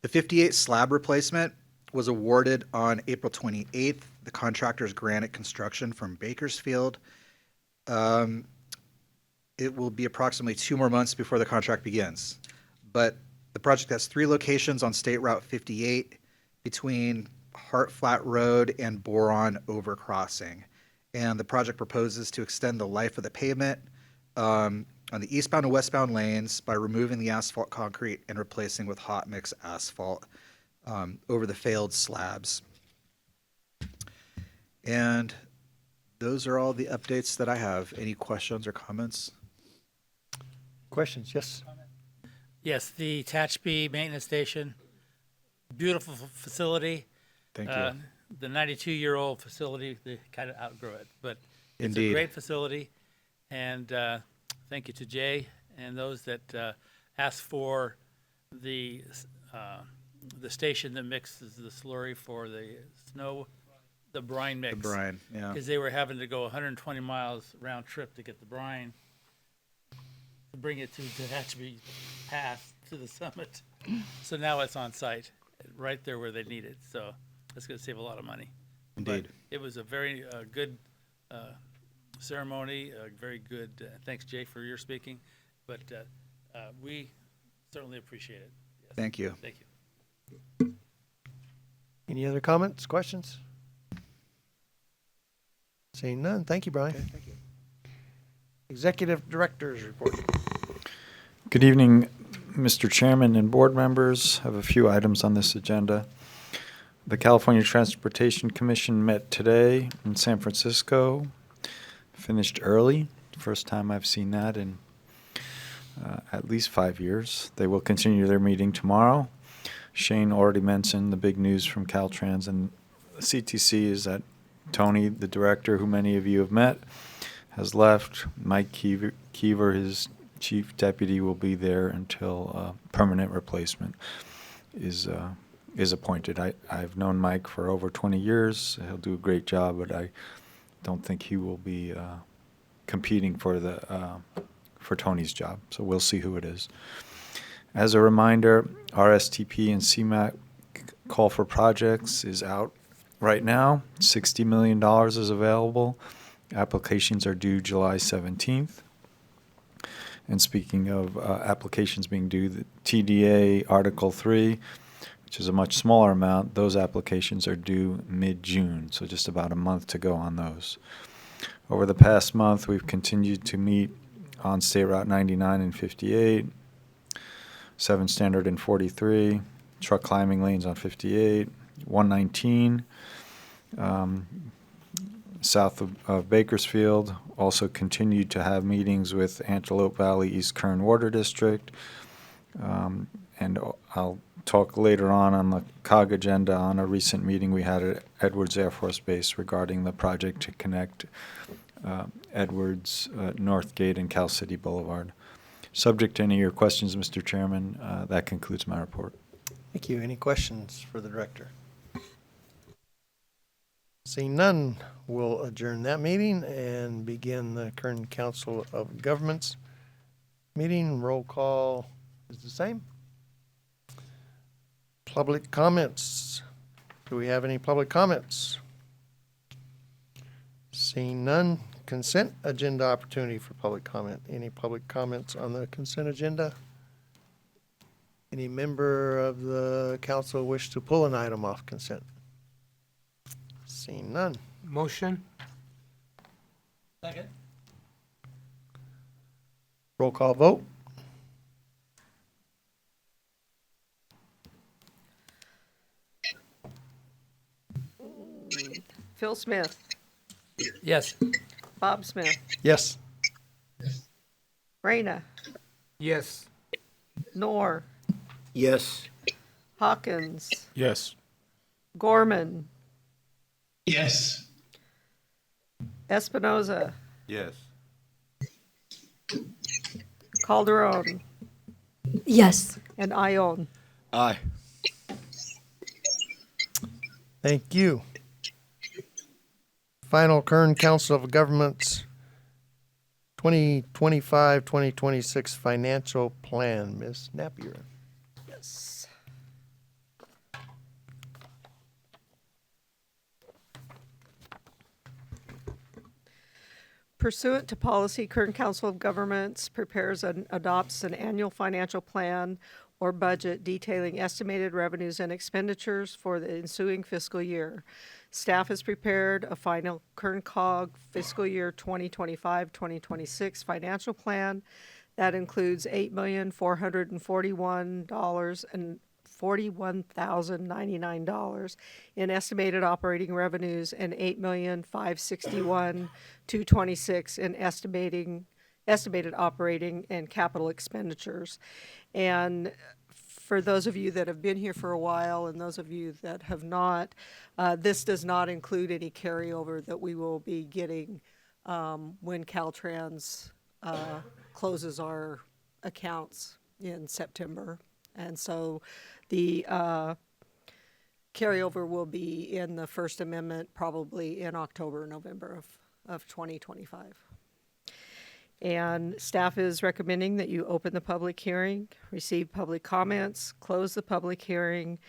G: The 58 slab replacement was awarded on April 28th. The contractor's Granite Construction from Bakersfield. It will be approximately 2 more months before the contract begins. But the project has 3 locations on State Route 58 between Hart Flat Road and Boron Overcrossing. And the project proposes to extend the life of the pavement on the eastbound and westbound lanes by removing the asphalt concrete and replacing with hot mix asphalt over the failed slabs. And those are all the updates that I have. Any questions or comments?
A: Questions? Yes.
F: Yes, the Tehachapi Maintenance Station, beautiful facility.
G: Thank you.
F: The 92-year-old facility, they kind of outgrow it, but it's
G: Indeed.
F: a great facility. And thank you to Jay and those that asked for the station that mixes the slurry for the snow, the brine mix.
G: The brine, yeah.
F: Because they were having to go 120 miles round trip to get the brine, to bring it to Tehachapi Pass to the summit. So now it's on site, right there where they need it. So that's going to save a lot of money.
G: Indeed.
F: But it was a very good ceremony, very good. Thanks, Jay, for your speaking. But we certainly appreciate it. Yes.
G: Thank you.
F: Thank you.
A: Any other comments, questions? Seeing none. Thank you, Brian.
G: Okay, thank you.
A: Executive Director's Report.
L: Good evening, Mr. Chairman and board members. I have a few items on this agenda. The California Transportation Commission met today in San Francisco, finished early. First time I've seen that in at least 5 years. They will continue their meeting tomorrow. Shane already mentioned the big news from Caltrans and CTC is that Tony, the director, who many of you have met, has left. Mike Keever, his chief deputy, will be there until a permanent replacement is appointed. I've known Mike for over 20 years. He'll do a great job, but I don't think he will be competing for Tony's job. So we'll see who it is. As a reminder, RSTP and CMAQ call for projects is out right now. $60 million is available. Applications are due July 17th. And speaking of applications being due, the TDA Article 3, which is a much smaller amount, those applications are due mid-June, so just about a month to go on those. Over the past month, we've continued to meet on State Route 99 and 58, 7 Standard and 43, truck climbing lanes on 58, 119, south of Bakersfield. Also continued to have meetings with Antelope Valley East Kern Water District. And I'll talk later on the COG agenda on a recent meeting we had at Edwards Air Force Base regarding the project to connect Edwards, Northgate, and Cal City Boulevard. Subject to any of your questions, Mr. Chairman, that concludes my report.
A: Thank you. Any questions for the director? Seeing none, we'll adjourn that meeting and begin the Kern Council of Governments meeting. Roll call is the same. Public comments. Do we have any public comments? Seeing none. Consent agenda opportunity for public comment. Any public comments on the consent agenda? Any member of the council wish to pull an item off consent? Seeing none.
B: Motion. Second.
A: Roll call vote.
C: Phil Smith,
F: Yes.
C: Bob Smith,
A: Yes.
C: Rayna,
B: Yes.
C: Knorr,
H: Yes.
C: Hawkins,
J: Yes.
C: Gorman,
E: Yes.
C: Espinoza,
D: Yes.
C: Calderon,
I: Yes.
C: and Ione.
K: Aye.
A: Thank you. Final Kern Council of Governments 2025-2026 financial plan. Ms. Napier.
C: Yes. Pursuant to policy, Kern Council of Governments prepares and adopts an annual financial plan or budget detailing estimated revenues and expenditures for the ensuing fiscal year. Staff has prepared a final Kern COG fiscal year 2025-2026 financial plan that includes $8,441,099 in estimated operating revenues and $8,561,226 in estimated operating and capital expenditures. And for those of you that have been here for a while and those of you that have not, this does not include any carryover that we will be getting when Caltrans closes our accounts in September. And so the carryover will be in the First Amendment probably in October, November of 2025. And staff is recommending that you open the public hearing, receive public comments, close the public hearing,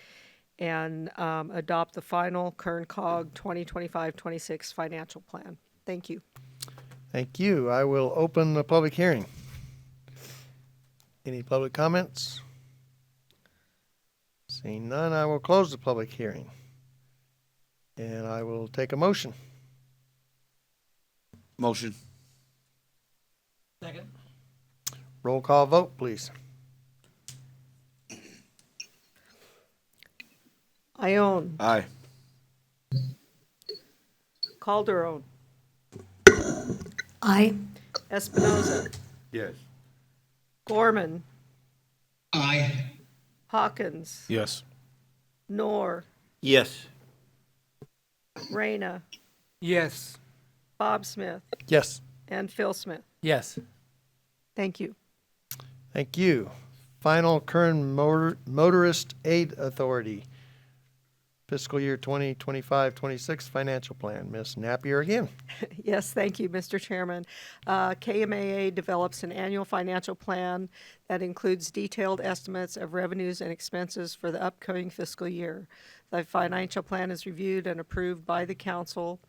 C: and adopt the final Kern COG 2025-26 financial plan. Thank you.
A: Thank you. I will open the public hearing. Any public comments? Seeing none, I will close the public hearing. And I will take a motion.
D: Motion.
B: Second.
A: Roll call vote, please.
C: Ione,
D: Aye.
C: Calderon,
I: Aye.
C: Espinoza,
D: Yes.
C: Gorman,
E: Aye.
J: Yes.
C: Hawkins, Knorr,
H: Yes.
C: Rayna,
B: Yes.
C: Bob Smith,
A: Yes.
C: and Phil Smith.
F: Yes.
C: Thank you.
A: Thank you. Final Kern Motorist Aid Authority fiscal year 2025-26 financial plan. Ms. Napier again.
C: Yes, thank you, Mr. Chairman. KMAA develops an annual financial plan that includes detailed estimates of revenues and expenses for the upcoming fiscal year. The financial plan is reviewed and approved by the council.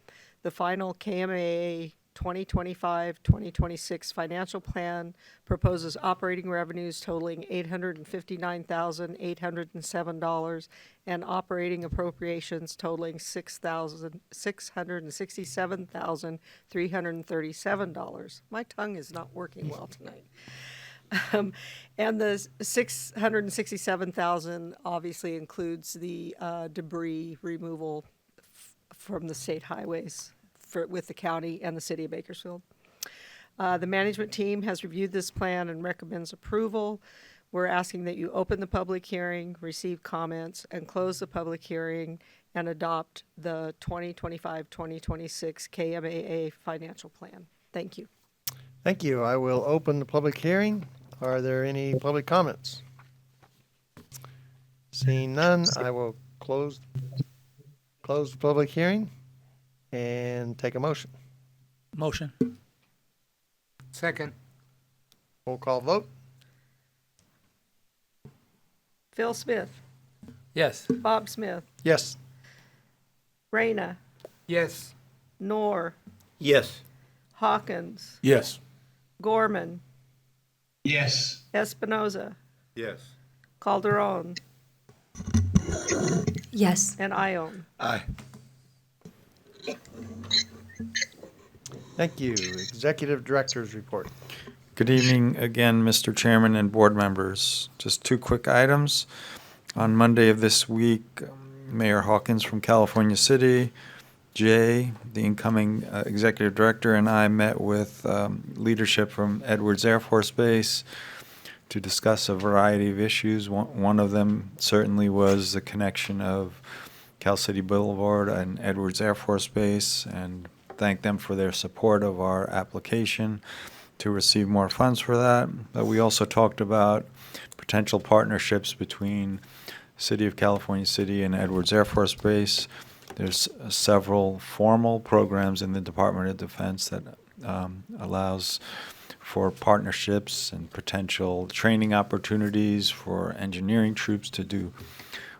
C: The final KMAA 2025-2026 financial plan proposes operating revenues totaling $859,807 and operating appropriations totaling $667,337. My tongue is not working well tonight. And the $667,000 obviously includes the debris removal from the state highways with the county and the city of Bakersfield. The management team has reviewed this plan and recommends approval. We're asking that you open the public hearing, receive comments, and close the public hearing and adopt the 2025-2026 KMAA financial plan. Thank you.
A: Thank you. I will open the public hearing. Are there any public comments? Seeing none, I will close the public hearing. and take a motion.
F: Motion.
D: Second.
A: Roll call vote.
C: Phil Smith,
F: Yes.
C: Bob Smith,
A: Yes.
C: Reyna,
D: Yes.
C: Knorr,
D: Yes.
C: Hawkins,
D: Yes.
C: Gorman,
E: Yes.
C: Espinoza,
D: Yes.
C: Calderon,
M: Yes.
C: and Ione.
D: Aye.
A: Thank you. Executive Director's Report.
L: Good evening again, Mr. Chairman and board members. Just two quick items. On Monday of this week, Mayor Hawkins from California City, Jay, the incoming executive director, and I met with leadership from Edwards Air Force Base to discuss a variety of issues. One of them certainly was the connection of Cal City Boulevard and Edwards Air Force Base, and thank them for their support of our application to receive more funds for that. But we also talked about potential partnerships between City of California City and Edwards Air Force Base. There's several formal programs in the Department of Defense that allows for partnerships and potential training opportunities for engineering troops to do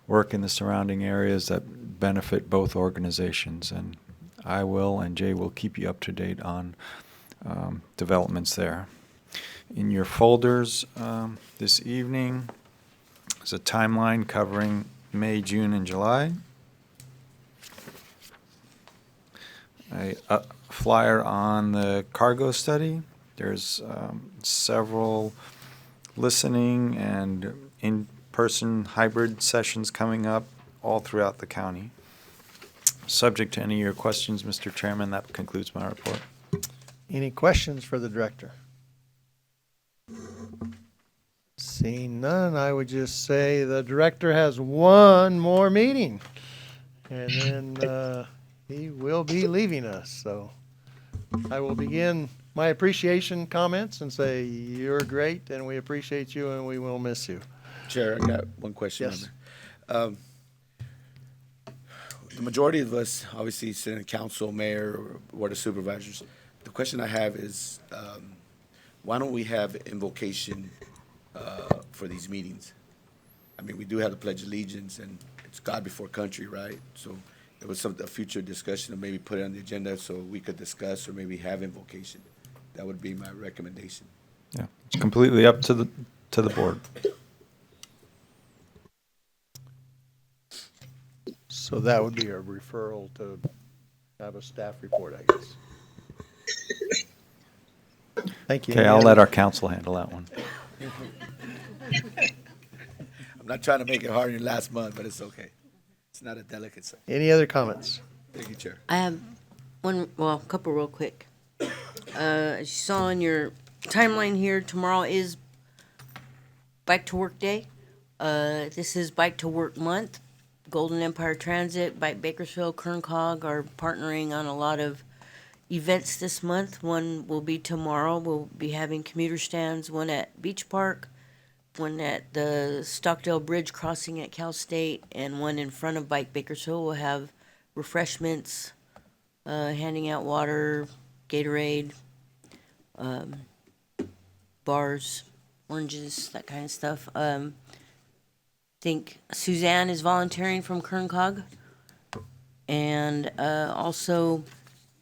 L: work in the surrounding areas that benefit both organizations. And I will and Jay will keep you up to date on developments there. In your folders this evening is a timeline covering May, June, and July. A flyer on the cargo study. There's several listening and in-person hybrid sessions coming up all throughout the county. Subject to any of your questions, Mr. Chairman, that concludes my report.
A: Any questions for the director? Seeing none, I would just say the director has one more meeting. And then he will be leaving us. So I will begin my appreciation comments and say, you're great and we appreciate you and we will miss you.
D: Chair, I got one question.
A: Yes.
D: The majority of us, obviously, sit in council, mayor, or board of supervisors. The question I have is, why don't we have invocation for these meetings? I mean, we do have the Pledge of Allegiance, and it's God before country, right? So it was a future discussion of maybe put it on the agenda so we could discuss or maybe have invocation. That would be my recommendation.
L: Yeah, it's completely up to the board.
A: So that would be a referral to have a staff report, I guess. Thank you.
L: Okay, I'll let our council handle that one.
D: I'm not trying to make it harder than last month, but it's okay. It's not a delicate subject.
A: Any other comments?
D: Thank you, Chair.
I: I have a couple real quick. As you saw on your timeline here, tomorrow is Bike to Work Day. This is Bike to Work Month. Golden Empire Transit, Bike Bakersfield, Kern COG are partnering on a lot of events this month. One will be tomorrow. We'll be having commuter stands, one at Beach Park, one at the Stockdale Bridge crossing at Cal State, and one in front of Bike Bakersfield. We'll have refreshments, handing out water, Gatorade, bars, oranges, that kind of stuff. Think Suzanne is volunteering from Kern COG. And also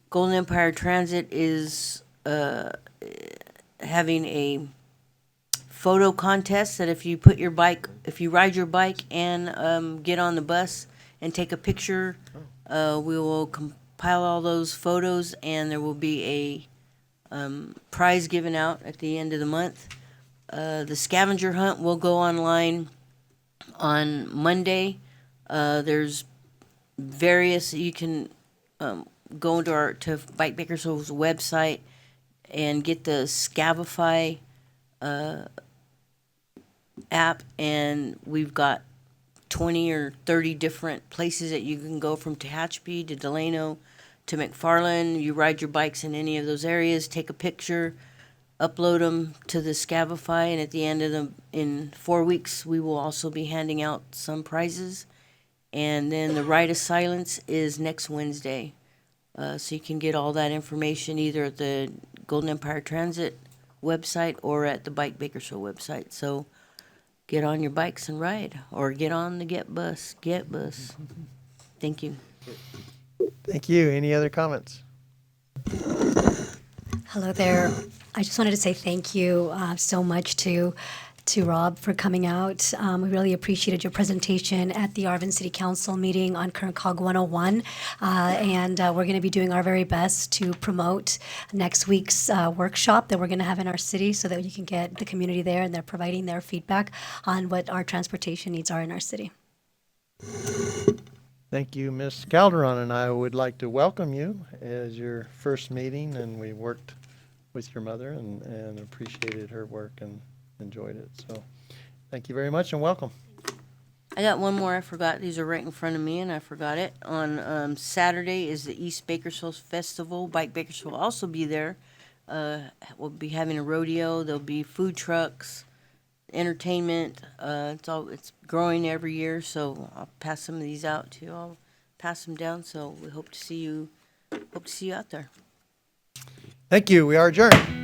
I: Golden Empire Transit is having a photo contest that if you ride your bike and get on the bus and take a picture, we will compile all those photos and there will be a prize given out at the end of the month. The scavenger hunt will go online on Monday. There's various, you can go to Bike Bakersfield's website and get the Scavify app, and we've got 20 or 30 different places that you can go from Tehachapi to Delano to McFarland. You ride your bikes in any of those areas, take a picture, upload them to the Scavify, and at the end of in 4 weeks, we will also be handing out some prizes. And then the Rite of Silence is next Wednesday. So you can get all that information either at the Golden Empire Transit website or at the Bike Bakersfield website. So get on your bikes and ride, or get on the Get Bus. Get Bus. Thank you.
A: Thank you. Any other comments?
M: Hello there. I just wanted to say thank you so much to Rob for coming out. We really appreciated your presentation at the Arvin City Council meeting on Kern COG 101. And we're going to be doing our very best to promote next week's workshop that we're going to have in our city so that you can get the community there, and they're providing their feedback on what our transportation needs are in our city.
A: Thank you, Ms. Calderon, and I would like to welcome you as your first meeting, and we worked with your mother and appreciated her work and enjoyed it. So thank you very much and welcome.
I: I got one more I forgot. These are right in front of me, and I forgot it. On Saturday is the East Bakersfield Festival. Bike Bakersfield will also be there. We'll be having a rodeo. There'll be food trucks, entertainment. It's growing every year, so I'll pass some of these out too. I'll pass them down. So we hope to see you out there.
A: Thank you. We are adjourned.